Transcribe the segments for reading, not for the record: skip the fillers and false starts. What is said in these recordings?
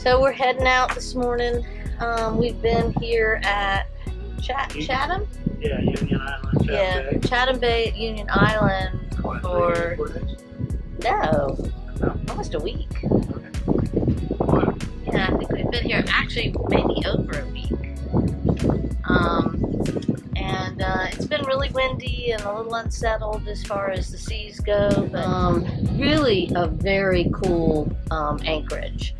So we're heading out this morning. We've been here at Chatham? Yeah, Union Island. Chatham Bay. Chatham Bay at Union Island for, almost a week. Yeah, I think we've been here actually maybe over a week. It's been really windy and a little unsettled as far as the seas go, but really a very cool anchorage.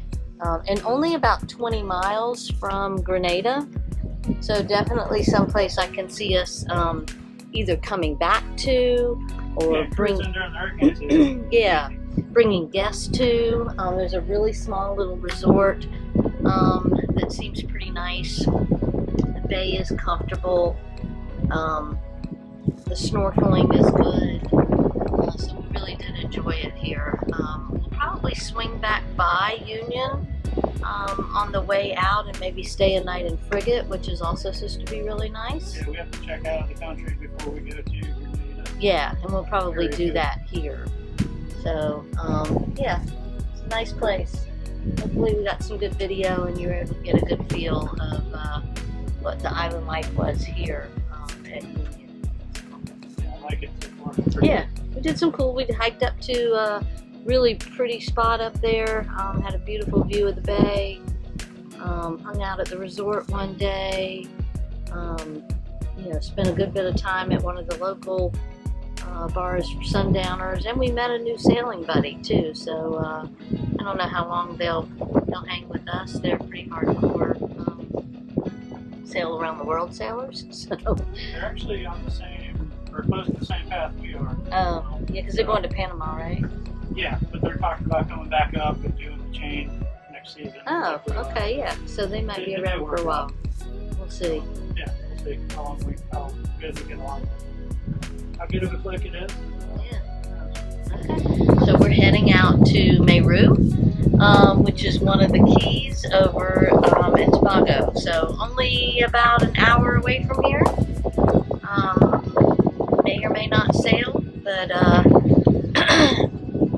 And only about 20 miles from Grenada, so definitely someplace I can see us either coming back to or bringing guests to. There's a really small little resort that seems pretty nice. The bay is comfortable. The snorkeling is good, so we really did enjoy it here. We'll probably swing back by Union on the way out and maybe stay a night in Frigate, which is also supposed to be really nice. Yeah, we have to check out the country before we go to Grenada. Yeah, and we'll probably do that here. So, yeah, it's a nice place. Hopefully we got some good video and you're able to get a good feel of what the island life was here at Union. Yeah, I like it so far. Yeah, we did some cool. We hiked up to a really pretty spot up there. Had a beautiful view of the bay. Hung out at the resort one day. Spent a good bit of time at one of the local bars for sundowners, and we met a new sailing buddy too. So I don't know how long they'll hang with us. They're pretty hardcore sail around the world sailors. So they're actually on the same, or close to the same path we are. Oh, yeah, because they're going to Panama, right? Yeah, but they're talking about coming back up and doing the chain next season. Oh, okay, yeah. So they might be around for a while. We'll see. Yeah, we'll see how good we get along. How good of a click it is. Yeah. Okay. So we're heading out to Mayreau, which is one of the keys over in Tobago. So only about an hour away from here. May or may not sail, but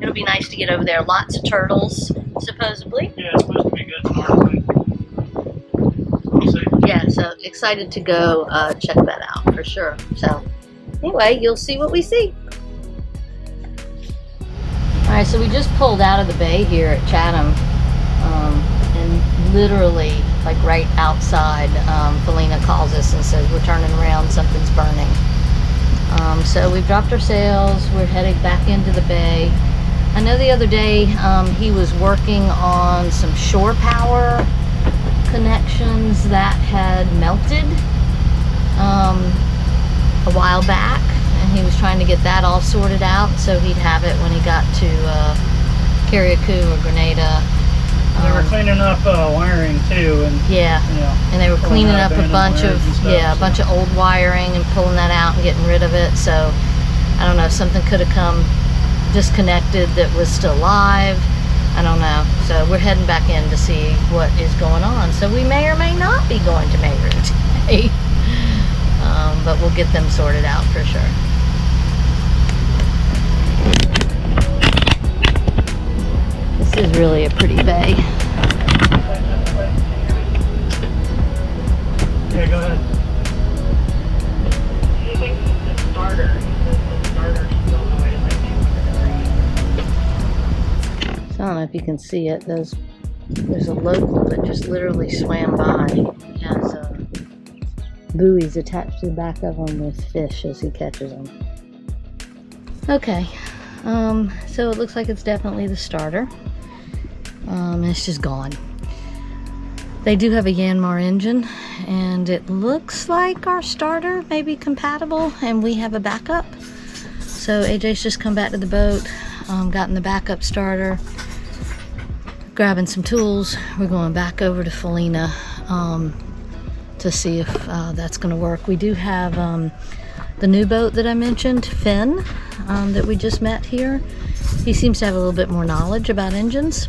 it'll be nice to get over there. Lots of turtles, supposedly. Yeah, it's supposed to be good snorkeling. We'll see. Yeah, so excited to go check that out for sure. So anyway, you'll see what we see. Alright, so we just pulled out of the bay here at Chatham, and literally, like right outside, Felina calls us and says, we're turning around, something's burning. So we've dropped our sails, we're heading back into the bay. I know the other day he was working on some shore power connections that had melted a while back, and he was trying to get that all sorted out so he'd have it when he got to Carriacou or Grenada. They were cleaning up wiring too, and and they were cleaning up a bunch of old wiring and pulling that out and getting rid of it. So I don't know, something could have come disconnected that was still live. I don't know. So we're heading back in to see what is going on. So we may or may not be going to Mayreau today. But we'll get them sorted out for sure. This is really a pretty bay. Yeah, go ahead. I think the starter still know it. So I don't know if you can see it. There's a local that just literally swam by. He has buoys attached to the back of them with fish as he catches them. Okay, so it looks like it's definitely the starter. And it's just gone. They do have a Yanmar engine, and it looks like our starter may be compatible, and we have a backup. So AJ's just come back to the boat, gotten the backup starter, grabbing some tools. We're going back over to Felina to see if that's going to work. We do have the new boat that I mentioned, Finn, that we just met here. He seems to have a little bit more knowledge about engines.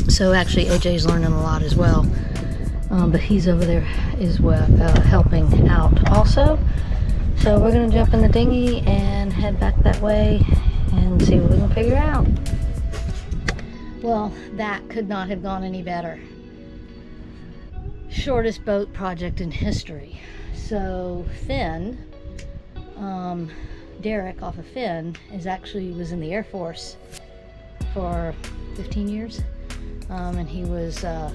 So actually AJ's learning a lot as well. But he's over there as well, helping out also. So we're going to jump in the dinghy and head back that way and see what we can figure out. Well, that could not have gone any better. Shortest boat project in history. So Finn, Derek off of Finn, was in the Air Force for 15 years. And he was, I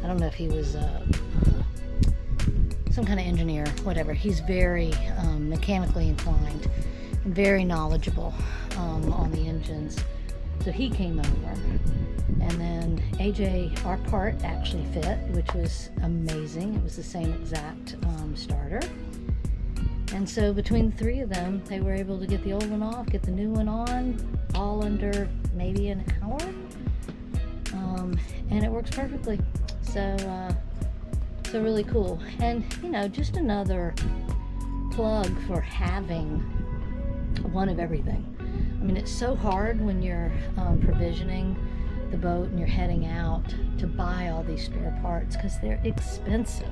don't know if he was some kind of engineer, whatever. He's very mechanically inclined and very knowledgeable on the engines. So he came over, and then AJ, our part actually fit, which was amazing. It was the same exact starter. And so between the three of them, they were able to get the old one off, get the new one on, all under maybe an hour. And it works perfectly. So really cool. And you know, just another plug for having one of everything. I mean, it's so hard when you're provisioning the boat and you're heading out to buy all these spare parts because they're expensive.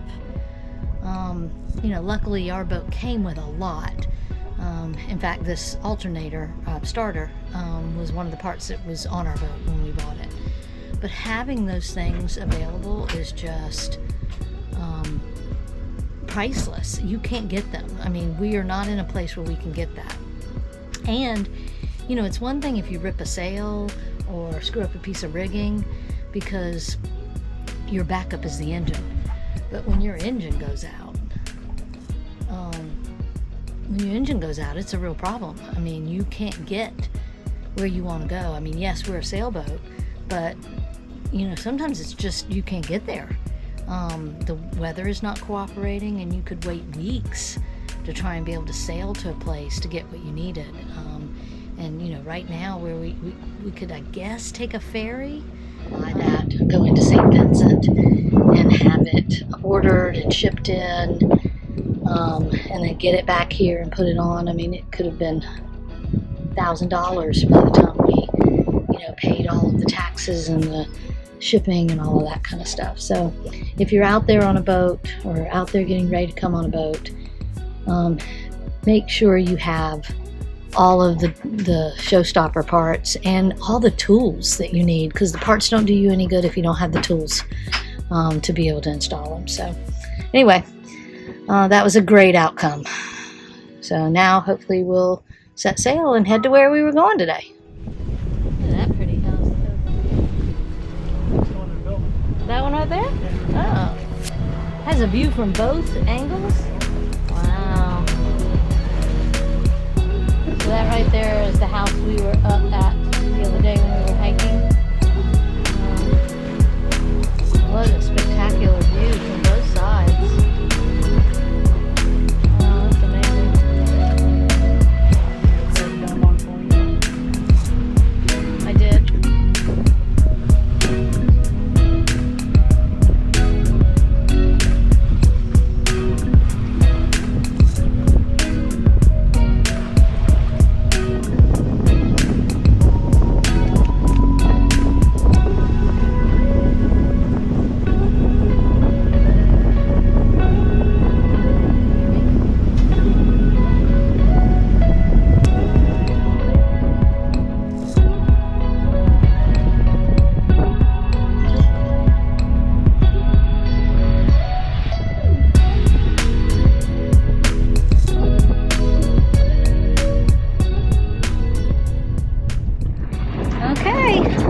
You know, luckily our boat came with a lot. In fact, this alternator starter was one of the parts that was on our boat when we bought it. But having those things available is just priceless. You can't get them. I mean, we are not in a place where we can get that. And you know, it's one thing if you rip a sail or screw up a piece of rigging because your backup is the engine. But when your engine goes out, it's a real problem. I mean, you can't get where you want to go. I mean, yes, we're a sailboat, but you know, sometimes it's just you can't get there. The weather is not cooperating, and you could wait weeks to try and be able to sail to a place to get what you needed. And you know, right now where we could, I guess, take a ferry, buy that, go into St. Vincent and have it ordered and shipped in, and then get it back here and put it on. I mean, it could have been $1,000 by the time we, you know, paid all of the taxes and the shipping and all of that kind of stuff. So if you're out there on a boat or out there getting ready to come on a boat, make sure you have all of the showstopper parts and all the tools that you need, because the parts don't do you any good if you don't have the tools to be able to install them. So anyway, that was a great outcome. So now hopefully we'll set sail and head to where we were going today. Look at that pretty house. That one right there? Yeah. Oh. Has a view from both angles. Wow. So that right there is the house we were up at the other day when we were hiking. What a spectacular view from both sides. Oh, that's amazing. I did.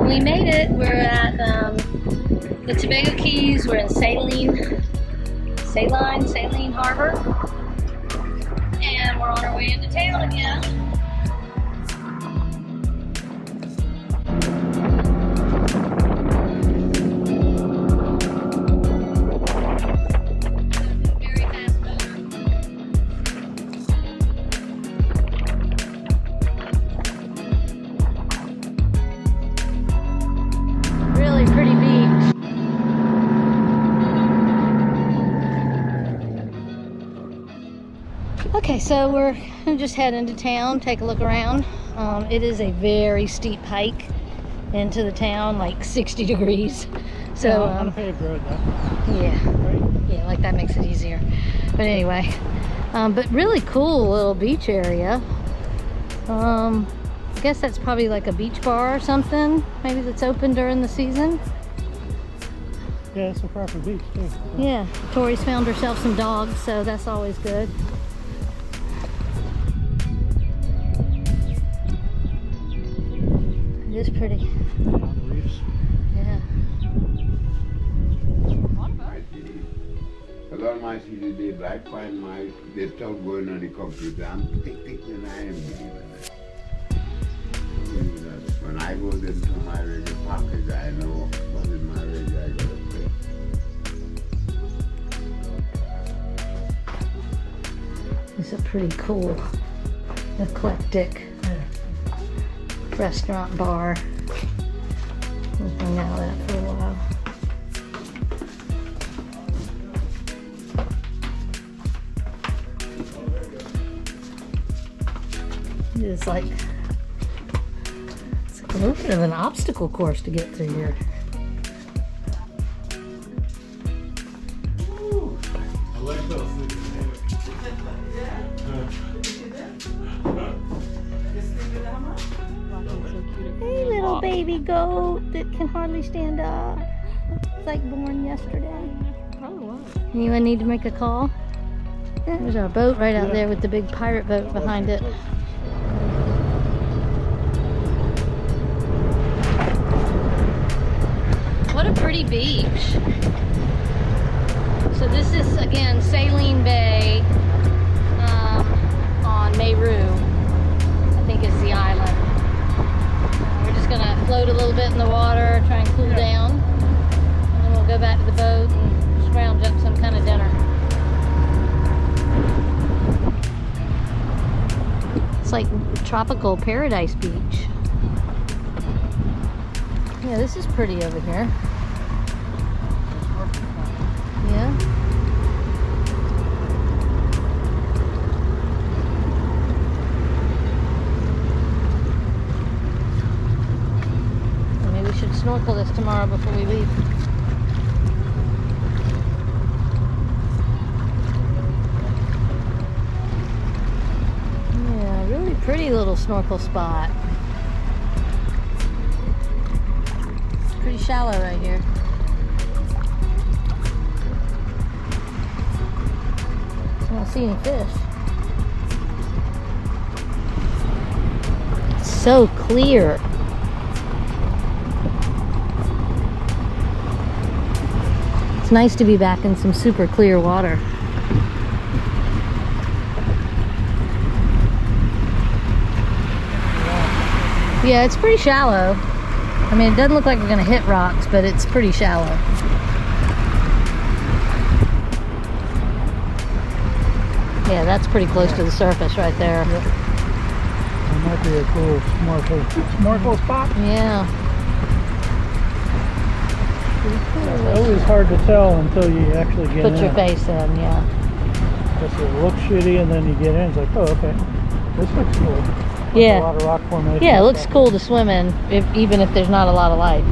We made it. We're at the Tobago Cays. We're in Saline Harbor, and we're on our way into town again. Okay, so we're gonna just head into town, take a look around. It is a very steep hike into the town, like 60 degrees. So on a paved road though. Yeah, Right? yeah, like that makes it easier. But anyway, but really cool little beach area. guess that's probably like a beach bar or something. Maybe that's open during the season. Yeah, it's a proper beach too. Yeah, Tori's found herself some dogs, so that's always good. It is pretty. On the reefs. Yeah. Kalau masih di black fine my they start going on the computer and tick and I am when I go into my radio pocket I know what in my radio I gotta play. It's a pretty cool, eclectic restaurant bar. We'll hang out at for a while. It's like a little bit of an obstacle course to get through here. I like those things. Hey, little baby goat that can hardly stand up. It's like born yesterday. Anyone need to make a call? Yeah, there's our boat right out there with the big pirate boat behind it. What a pretty beach. So this is, again, Saline Bay on Mayreau. I think is the island. We're just gonna float a little bit in the water, try and cool down. And then we'll go back to the boat and scrounge up some kind of dinner. It's like tropical paradise beach. Yeah, this is pretty over here. Yeah. Maybe we should snorkel this tomorrow before we leave. Yeah, really pretty little snorkel spot. Pretty shallow right here. I don't see any fish. It's so clear. It's nice to be back in some super clear water. Yeah, it's pretty shallow. I mean, it doesn't look like we're gonna hit rocks, but it's pretty shallow. Yeah, that's pretty close to the surface right there. Yep. That might be a cool snorkel spot. Yeah. It's always hard to tell until you actually get in. Put your face in, yeah. Because it looks shitty and then you get in, it's like, oh, okay. This looks cool. Yeah. A lot of rock formation. Yeah, it looks cool to swim in, even if there's not a lot of life.